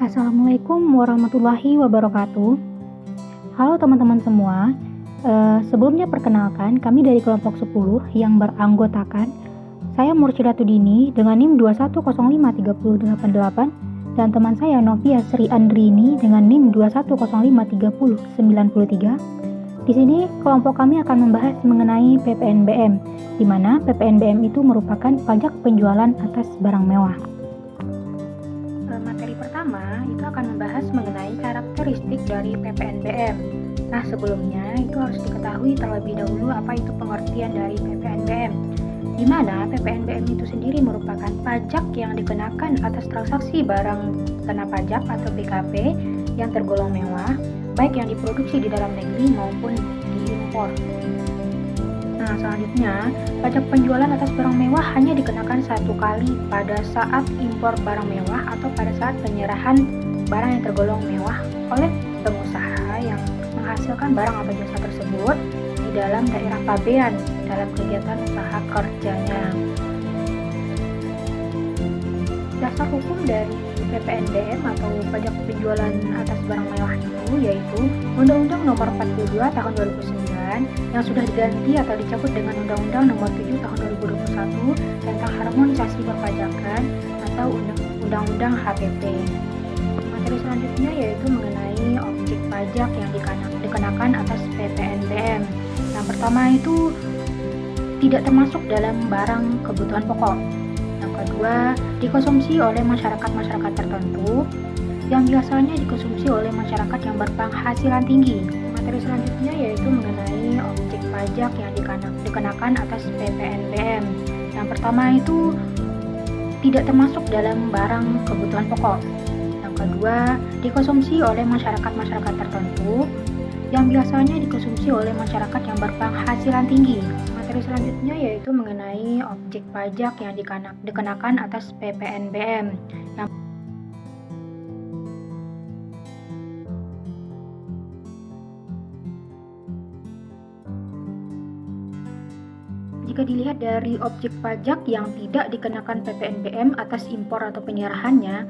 Assalamualaikum warahmatullahi wabarakatuh. Halo teman-teman semua. Sebelumnya perkenalkan, kami dari kelompok 10 yang beranggotakan saya Mursyidatuddini dengan NIM 2105388 dan teman saya Novia Sri Andrini dengan NIM 210539093. Di sini kelompok kami akan membahas mengenai PPNBM, di mana PPNBM itu merupakan pajak penjualan atas barang mewah. Materi pertama itu akan membahas mengenai karakteristik dari PPNBM. Nah, sebelumnya itu harus diketahui terlebih dahulu apa itu pengertian dari PPNBM, di mana PPNBM itu sendiri merupakan pajak yang dikenakan atas transaksi barang kena pajak atau BKP yang tergolong mewah, baik yang diproduksi di dalam negeri maupun diimpor. Nah, selanjutnya, pajak penjualan atas barang mewah hanya dikenakan satu kali pada saat impor barang mewah atau pada saat penyerahan barang yang tergolong mewah oleh pengusaha yang menghasilkan barang atau jasa tersebut di dalam daerah pabean dalam kegiatan usaha kerjanya. Dasar hukum dari PPNBM atau pajak penjualan atas barang mewah itu yaitu Undang-Undang Nomor 42 Tahun 2009 yang sudah diganti atau dicabut dengan Undang-Undang Nomor 7 Tahun 2021 tentang harmonisasi perpajakan atau Undang-Undang HPP. Materi selanjutnya yaitu mengenai objek pajak yang dikenakan atas PPNBM. Yang pertama itu tidak termasuk dalam barang kebutuhan pokok. Yang kedua, dikonsumsi oleh masyarakat tertentu yang biasanya dikonsumsi oleh masyarakat yang berpenghasilan tinggi. Materi selanjutnya yaitu mengenai objek pajak yang dikenakan atas PPNBM. Yang pertama itu tidak termasuk dalam barang kebutuhan pokok. Yang kedua, dikonsumsi oleh masyarakat tertentu yang biasanya dikonsumsi oleh masyarakat yang berpenghasilan tinggi. Materi selanjutnya yaitu mengenai objek pajak yang dikenakan atas PPNBM. Jika dilihat dari objek pajak yang tidak dikenakan PPNBM atas impor atau penyerahannya,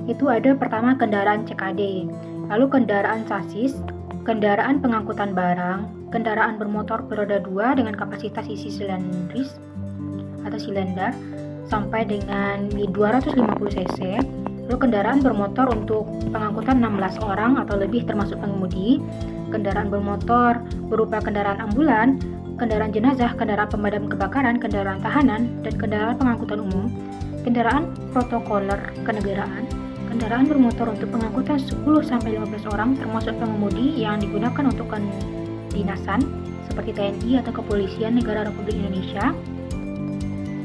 itu ada pertama kendaraan CKD, lalu kendaraan sasis, kendaraan pengangkutan barang, kendaraan bermotor beroda 2 dengan kapasitas isi silindris atau silinder sampai dengan 250 cc, lalu kendaraan bermotor untuk pengangkutan 16 orang atau lebih termasuk pengemudi, kendaraan bermotor berupa kendaraan ambulan, kendaraan jenazah, kendaraan pemadam kebakaran, kendaraan tahanan, dan kendaraan pengangkutan umum, kendaraan protokoler kenegaraan, kendaraan bermotor untuk pengangkutan 10-15 orang termasuk pengemudi yang digunakan untuk kedinasan seperti TNI atau Kepolisian Negara Republik Indonesia,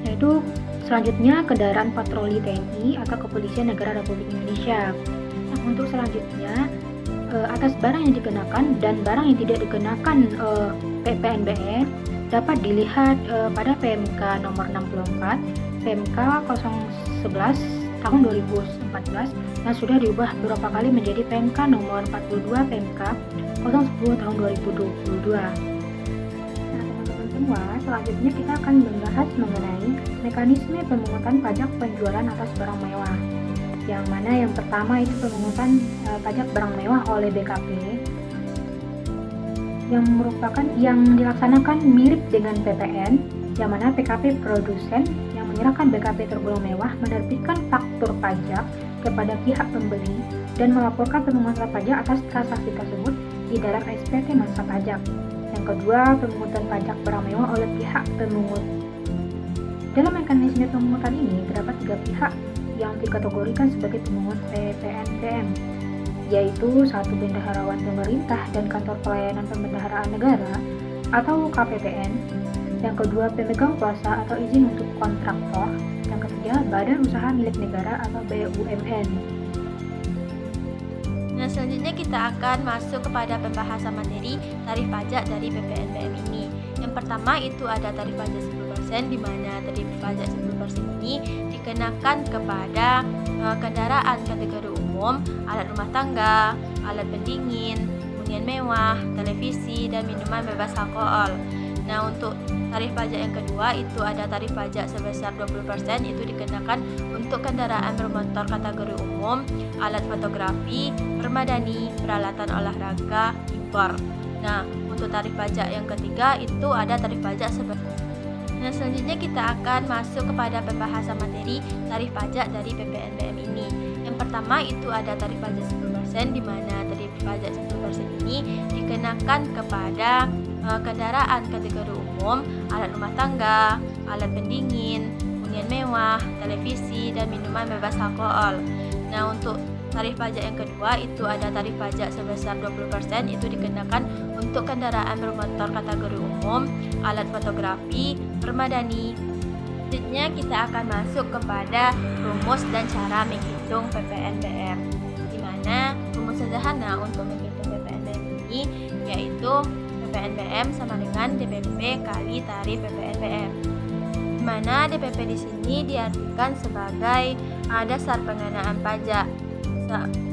yaitu selanjutnya kendaraan patroli TNI atau Kepolisian Negara Republik Indonesia. Nah, untuk selanjutnya atas barang yang dikenakan dan barang yang tidak dikenakan PPNBM dapat dilihat pada PMK nomor 64, PMK 011 tahun 2014 yang sudah diubah beberapa kali menjadi PMK nomor 42 PMK 010 tahun 2022. Nah, teman-teman semua, selanjutnya kita akan membahas mengenai mekanisme pemungutan pajak penjualan atas barang mewah. Yang mana yang pertama itu pemungutan pajak barang mewah oleh BKP yang dilaksanakan mirip dengan PPN, yang mana PKP produsen yang menyerahkan BKP tergolong mewah menerbitkan faktur pajak kepada pihak pembeli dan melaporkan pemungutan pajak atas transaksi tersebut di dalam SPT masa pajak. Yang kedua, pemungutan pajak barang mewah oleh pihak pemungut. Dalam mekanisme pemungutan ini terdapat 3 pihak yang dikategorikan sebagai pemungut PPNBM, yaitu 1 bendaharawan pemerintah dan kantor pelayanan pembendaharaan negara atau KPPN, yang kedua pemegang kuasa atau izin untuk kontraktor, yang ketiga badan usaha milik negara atau BUMN. Nah, selanjutnya kita akan masuk kepada pembahasan materi tarif pajak dari PPNBM ini. Yang pertama itu ada tarif pajak 10%, di mana tarif pajak 10% ini dikenakan kepada kendaraan kategori umum, alat rumah tangga, alat pendingin, hunian mewah, televisi, dan minuman bebas alkohol. Nah, untuk tarif pajak yang kedua itu ada tarif pajak sebesar 20% itu dikenakan untuk kendaraan bermotor kategori umum, alat fotografi, permadani, peralatan olahraga, impor. Nah, untuk tarif pajak yang ketiga itu ada tarif pajak sebesar. Nah, selanjutnya kita akan masuk kepada pembahasan materi tarif pajak dari PPNBM ini. Yang pertama itu ada tarif pajak 10%, di mana tarif pajak 10% ini dikenakan kepada kendaraan kategori umum, alat rumah tangga, alat pendingin, hunian mewah, televisi, dan minuman bebas alkohol. Nah, untuk tarif pajak yang kedua itu ada tarif pajak sebesar 20% itu dikenakan untuk kendaraan bermotor kategori umum, alat fotografi, permadani. Selanjutnya kita akan masuk kepada rumus dan cara menghitung PPNBM, di mana rumus sederhana untuk menghitung PPNBM ini yaitu PPNBM sama dengan DPP kali tarif PPNBM. Di mana DPP di sini diartikan sebagai dasar pengenaan pajak,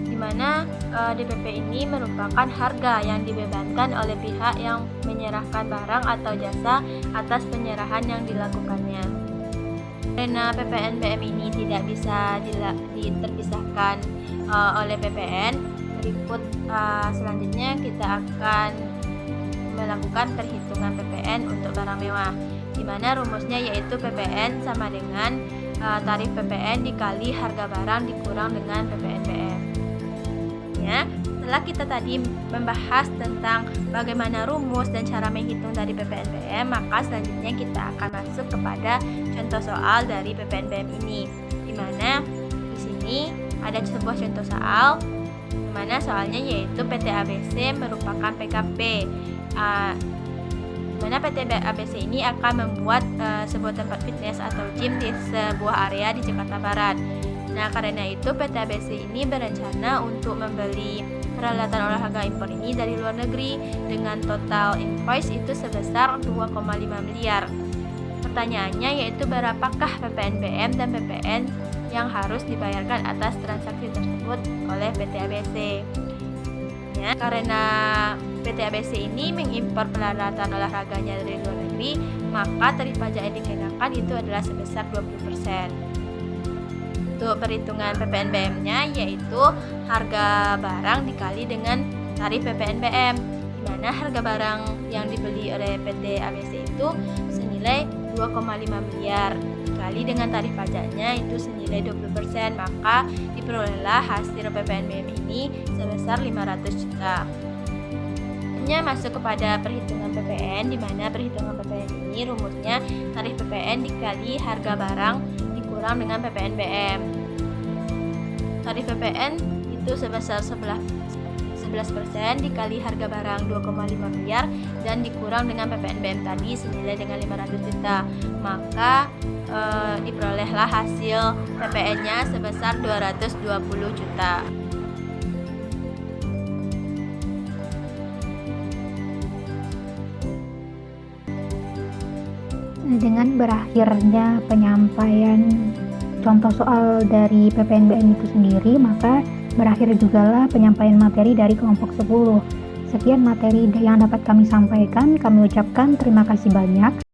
di mana DPP ini merupakan harga yang dibebankan oleh pihak yang menyerahkan barang atau jasa atas penyerahan yang dilakukannya. Karena PPNBM ini tidak bisa terpisahkan oleh PPN, berikut selanjutnya kita akan melakukan perhitungan PPN untuk barang mewah, di mana rumusnya yaitu PPN sama dengan tarif PPN dikali harga barang dikurang dengan PPNBM. Ya, setelah kita tadi membahas tentang bagaimana rumus dan cara menghitung dari PPNBM, maka selanjutnya kita akan masuk kepada contoh soal dari PPNBM ini, di mana di sini ada sebuah contoh soal, di mana soalnya yaitu PT ABC merupakan PKP. Mana PT ABC ini akan membuat sebuah tempat fitness atau gym di sebuah area di Jakarta Barat. Nah, karena itu PT ABC ini berencana untuk membeli peralatan olahraga impor ini dari luar negeri dengan total invoice itu sebesar 2,5 miliar. Pertanyaannya yaitu berapakah PPNBM dan PPN yang harus dibayarkan atas transaksi tersebut oleh PT ABC. Ya, karena PT ABC ini mengimpor peralatan olahraganya dari luar negeri, maka tarif pajak yang dikenakan itu adalah sebesar 20%. Untuk perhitungan PPNBM-nya yaitu harga barang dikali dengan tarif PPNBM, di mana harga barang yang dibeli oleh PT ABC itu senilai 2,5 miliar dikali dengan tarif pajaknya itu senilai 20%, maka diperolehlah hasil PPNBM ini sebesar 500 juta. Masuk kepada perhitungan PPN, di mana perhitungan PPN ini rumusnya tarif PPN dikali harga barang dikurang dengan PPNBM. Tarif PPN itu sebesar 11% dikali harga barang 2,5 miliar dan dikurang dengan PPNBM tadi senilai dengan 500 juta, maka diperolehlah hasil PPN-nya sebesar 220 juta. Dengan berakhirnya penyampaian contoh soal dari PPNBM itu sendiri, maka berakhir jugalah penyampaian materi dari kelompok 10. Sekian materi yang dapat kami sampaikan. Kami ucapkan terima kasih banyak.